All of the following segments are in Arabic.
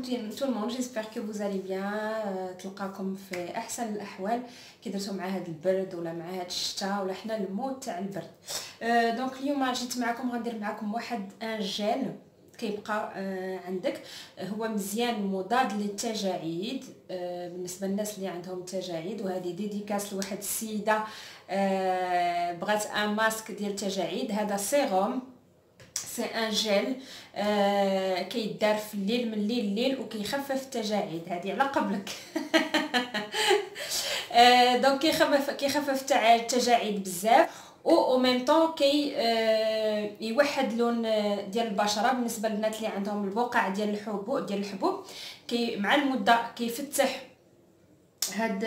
عليكم tout le monde, j'espère que vous allez bien. تلقاكم في احسن الاحوال كي درتو مع هذا البرد ولا مع هذا الشتاء ولا حنا الموت تاع البرد. دونك اليوم جيت معكم غندير معكم واحد ان جيل كيبقى عندك، هو مزيان مضاد للتجاعيد بالنسبه للناس اللي عندهم تجاعيد، وهذه ديديكاس لواحد السيده بغات ان ماسك ديال التجاعيد. هذا سيروم سي ان جيل كيدار في الليل من الليل وكيخفف التجاعيد. هذه على قبلك. دونك كيخفف تاع التجاعيد بزاف، او ميم طون كي يوحد لون ديال البشره بالنسبه للبنات اللي عندهم البقع ديال الحبوب كي مع المده كيفتح هاد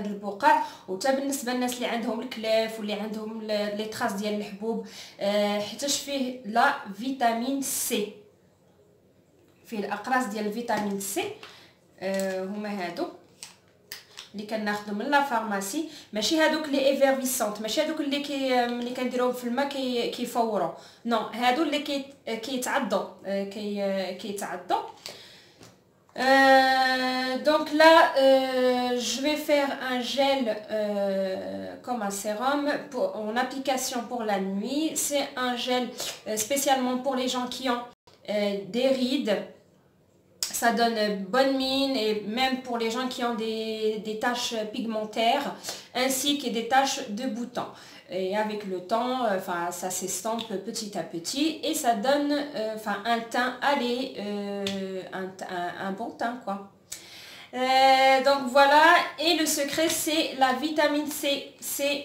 البقع. وتا بالنسبه للناس اللي عندهم الكلاف واللي عندهم لي تراس ديال الحبوب، حيتاش فيه لا فيتامين سي، فيه الاقراص ديال الفيتامين سي. هما هادو اللي كناخذوا من لا فارماسي، ماشي هادوك لي ايفيرفيسونت، ماشي هادوك اللي ملي كنديروهم في الماء كيفوروا، نو هادو اللي كيتعضوا كيتعضوا. Donc là je vais faire un gel comme un sérum en application pour la nuit. C'est un gel spécialement pour les gens qui ont des rides. Ça donne bonne mine, et même pour les gens qui ont des taches pigmentaires ainsi que des taches de boutons. Et avec le temps, ça s'estompe petit à petit et ça donne un teint allé, un bon teint quoi. Donc voilà, et le secret c'est la vitamine C. C'est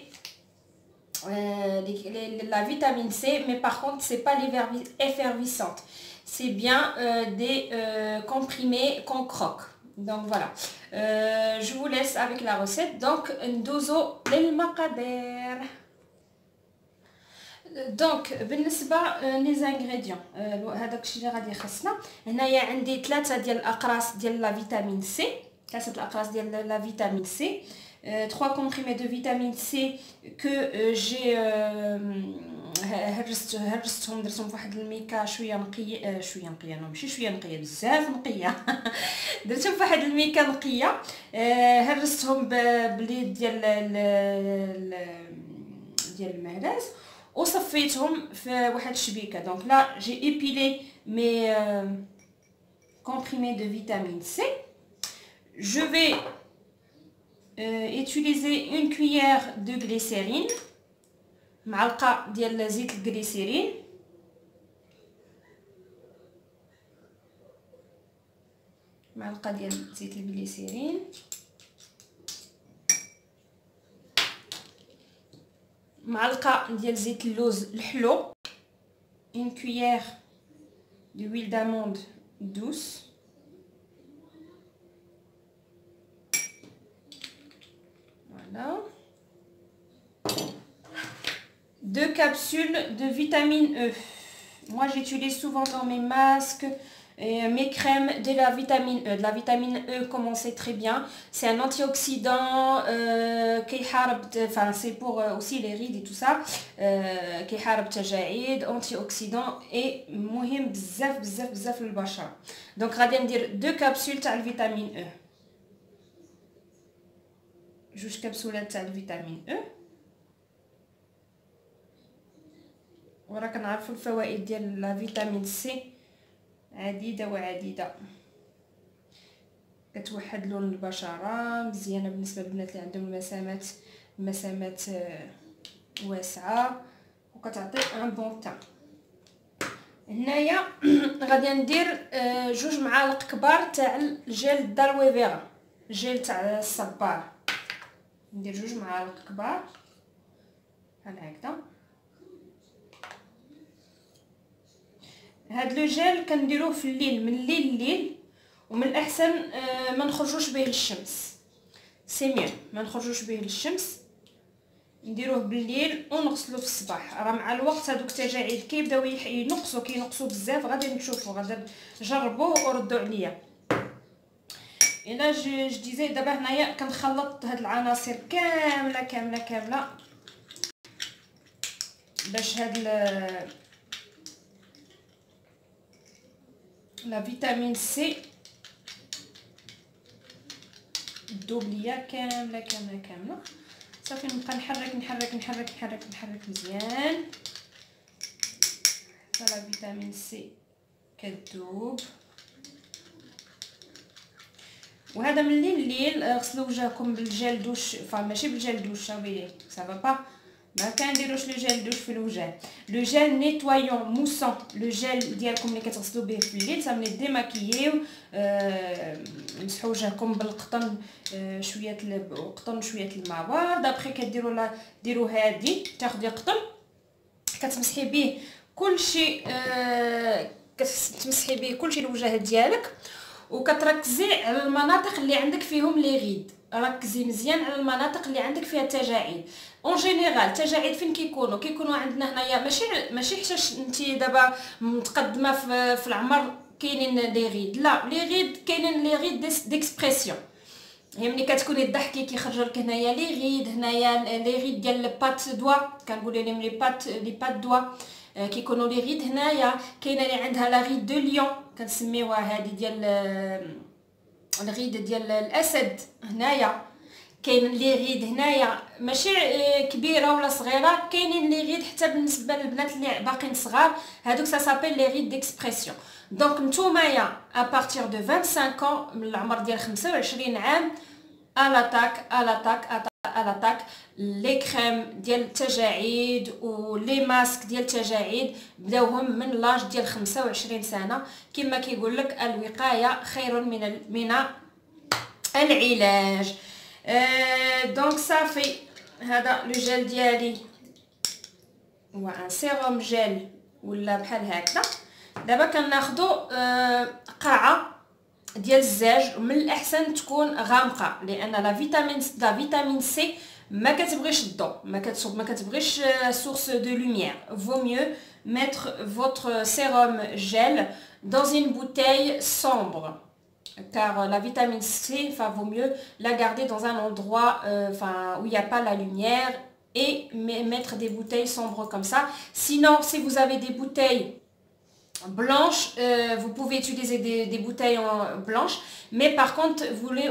la vitamine C, mais par contre c'est pas l'effervescente, c'est bien des comprimés qu'on croque. Donc voilà, je vous laisse avec la recette. Donc ندوزو للمقادير. دونك بالنسبه لي زانغريديون، هذاك الشيء اللي غادي يخصنا هنايا عندي 3 ديال الاقراص ديال لا فيتامين سي، 3 الاقراص ديال لا فيتامين سي، 3 comprimés de vitamine C que j'ai هرستهم درتهم في واحد الميكا شويه نقيه، شويه نقيه ماشي شويه نقيه، بزاف نقيه. درتهم في واحد الميكا نقيه، هرستهم باليد ديال المهلاس وصفيتهم في واحد الشبيكه. دونك لا جي ايبيلي مي comprimés de vitamine C. Je vais utiliser une cuillère de glycérine، معلقه ديال زيت الجليسيرين، معلقه ديال زيت الجليسيرين، معلقه ديال زيت اللوز الحلو، une cuillère d'huile d'amande douce، voilà, 2 capsules de vitamine E. Moi j'utilise souvent dans mes masques et mes crèmes de la vitamine E. De la vitamine E, comme on sait très bien, c'est un antioxydant qui c'est pour aussi les rides et tout ça, qui حارب التجاعيد، antioxydant et مهم بزاف بزاف بزاف للبشره. دونك غادي ندير 2 كابسول تاع الفيتامين E، 2 كبسولات تاع الفيتامين E. وراك نعرفوا الفوائد ديال لا فيتامين سي عديده وعديده، كتوحد لون البشره، مزيانه بالنسبه للبنات اللي عندهم مسامات واسعه، وكتعطي ان بون تان. هنايا غادي ندير 2 معالق كبار تاع الجيل دالوي فيرا، جيل تاع الصبار، ندير 2 معالق كبار بحال هكذا. هاد لو جيل كنديروه في الليل من الليل ومن الاحسن ما نخرجوش به للشمس، سي ميو ما نخرجوش به للشمس، نديروه بالليل ونغسلو في الصباح. راه مع الوقت هذوك التجاعيد كيبداو ينقصوا بزاف، غادي نشوفوا، غادي جربوه وردوا عليا. الا جو ديزي دابا هنايا كنخلط هاد العناصر كامله باش هاد لا فيتامين سي الدوبليه كامله كامله كامله. صافي نبقى نحرك نحرك نحرك نحرك نحرك مزيان حتى لا فيتامين سي كتذوب. وهذا من الليل غسلوا وجهكم بالجل دوش، ماشي بالجل دوش صافي سافا با، ما كنديروش لو جيل دوش في الوجه. لو جيل نيتوايون موسون، لو جيل ديالكم اللي كتغسلوا به في الليل صافي ديماكييو. مسحوا وجهكم بالقطن، شويه القطن شويه الماء. دابخي كديروا ديروا هادي، تاخذي قطن كتمسحي به كلشي، كتمسحي به كلشي الوجه ديالك، وكتركزي على المناطق اللي عندك فيهم لي غيد. ركزي مزيان على المناطق اللي عندك فيها التجاعيد. اون جينيرال التجاعيد فين كيكونوا عندنا هنايا، ماشي حشاش انت دابا متقدمه في العمر كاينين لي غيد، لا لي غيد كاينين لي غيد ديكسبرسيون. هي ملي كتكوني تضحكي كيخرج لك هنايا لي غيد، هنايا لي غيد ديال البات دوا، كنقولوا لهم لي بات دوا، كيكونوا لي غيد. هنايا كاينه اللي عندها لا غيد دو ليون كنسميوها هذه ديال الغيد ديال الاسد. هنايا كاين لي غيد هنايا ماشي كبيره ولا صغيره، كاينين لي غيد حتى بالنسبه للبنات اللي باقيين صغار، هذوك سا سابيل لي غيد ديكسبرسيون. دونك نتومايا ابارتير دو 25 ans من العمر ديال 25 عام الاتاك لي كريم ديال التجاعيد ولي ماسك ديال التجاعيد بداوهم من لاج ديال 25 سنه. كما كيقول لك الوقايه خير من العلاج. دونك صافي هذا لو جيل ديالي هو ان سيروم جيل ولا بحال هكذا. دابا كناخذوا قرعه ديال الزاج، ومن الاحسن تكون غامقه لان لا فيتامين سي ما كتبغيش الضوء، ما كتبغيش سورس دو لوميير. فو ميو mettre votre sérum gel dans une bouteille sombre, car la vitamine C, vaut mieux la garder dans un endroit où il n'y a pas la lumière, et mettre des bouteilles sombres comme ça. Sinon, si vous avez des bouteilles blanches, vous pouvez utiliser des bouteilles blanches, mais par contre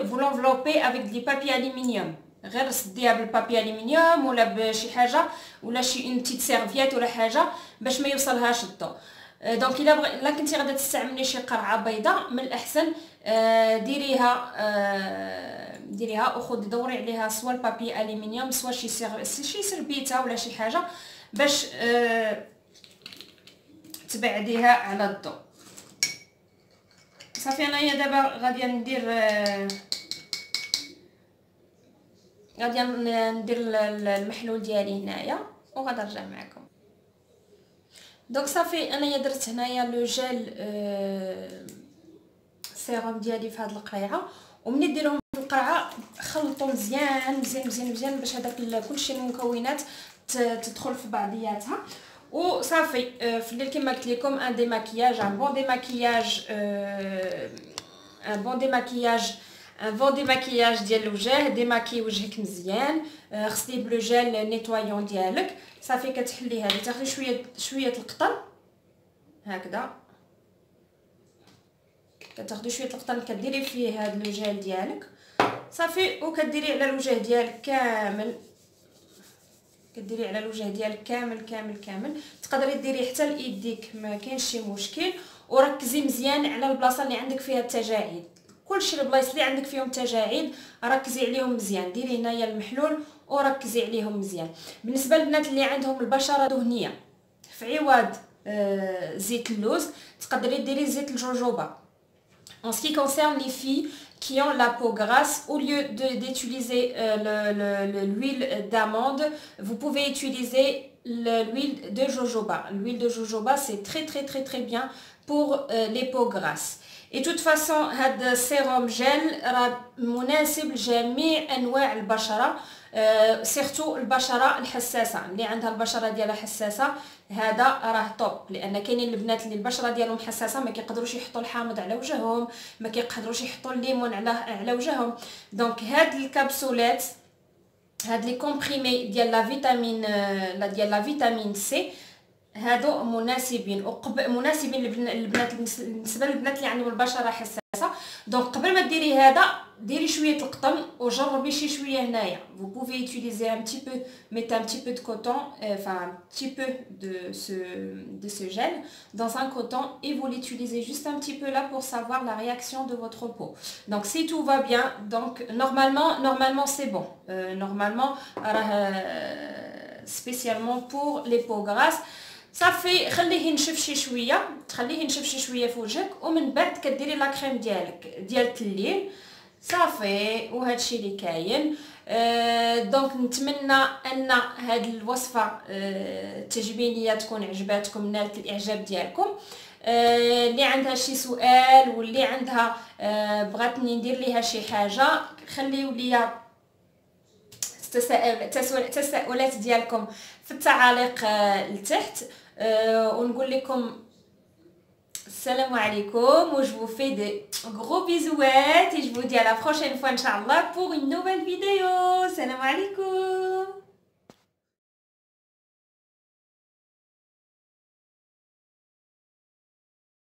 vous l'enveloppez avec des papiers aluminium. غير صديها بالبابي الومنيوم ولا بشي حاجه ولا شي اون تيت سيرفيات ولا حاجه باش ما يوصلهاش الضوء. دونك الا كنتي غادا تستعملي شي قرعه بيضاء من الاحسن ديريها وخدي دوري عليها سوا البابي الومنيوم سوا شي سربيته ولا شي حاجه باش تبعديها على الضوء. صافي انايا دابا غادي ندير المحلول ديالي هنايا وغادي نرجع معكم. دونك صافي انايا درت هنايا لو جيل سيروم ديالي في هذه القرعه، ومني ديرهم في القرعه خلطوا مزيان مزيان مزيان مزيان باش هذاك كلشي المكونات تدخل في بعضياتها. وصافي في الليل كما قلت لكم ان ديماكياج ان بون ديماكياج ديال الوجه. ديماكي وجهك مزيان، غسليه بلو جيل نيتوايون ديالك. صافي كتحلي هذه، تاخذي شويه القطن هكذا، كتاخذي شويه القطن كديري فيه هذا لو جيل ديالك صافي، وكديري على الوجه ديالك كامل، كديري على الوجه ديالك كامل كامل كامل. تقدري ديري حتى لايديك ما كاينش شي مشكل. وركزي مزيان على البلاصه اللي عندك فيها التجاعيد، كلشي البلايص اللي عندك فيهم تجاعيد ركزي عليهم مزيان. ديري هنايا المحلول وركزي عليهم مزيان. بالنسبه للبنات اللي عندهم البشره دهنيه، في عوض زيت اللوز تقدري ديري زيت الجوجوبا. En ce qui concerne les filles qui ont la peau grasse, au lieu d'utiliser l'huile d'amande, vous pouvez utiliser l'huile de jojoba. L'huile de jojoba, c'est très bien pour les peaux grasses. Et de toute façon, هذا سيروم جل راه مناسب لجميع انواع البشره، سيرتو البشره الحساسه اللي عندها البشره ديالها حساسه. هذا راه طوب، لان كاينين البنات اللي البشره ديالهم حساسه ما كيقدروش يحطوا الحامض على وجههم، ما كيقدروش يحطوا الليمون على وجههم. دونك هاد الكبسولات، هاد لي كومبريمي ديال لا فيتامين سي هادو مناسبين مناسبين للبنات بالنسبه للبنات اللي عندهم البشره حساسه. دونك قبل ما ديري هذا ديري شويه القطن وجربي شي شويه هنايا. vous pouvez utiliser un petit peu, mettez un petit peu de coton, enfin un petit peu de ce gel dans un coton et vous l'utilisez juste un petit peu là pour savoir la réaction de votre peau. Donc si tout va bien, donc normalement c'est bon. Normalement spécialement pour les peaux grasses. صافي خليه ينشف شي شويه، تخليه ينشف شي شويه في وجهك ومن بعد كديري لا كريم ديالك ديال الليل صافي. وهذا الشيء اللي كاين. دونك نتمنى ان هذه الوصفه التجميليه تكون عجباتكم، نالت الاعجاب ديالكم. اللي عندها شي سؤال واللي عندها بغاتني ندير ليها شي حاجه خليو ليا التساؤلات ديالكم في التعاليق لتحت. ونقول لكم السلام عليكم و je vous fais de gros bisous et je vous dis à la prochaine fois inchallah pour une nouvelle vidéo. السلام عليكم.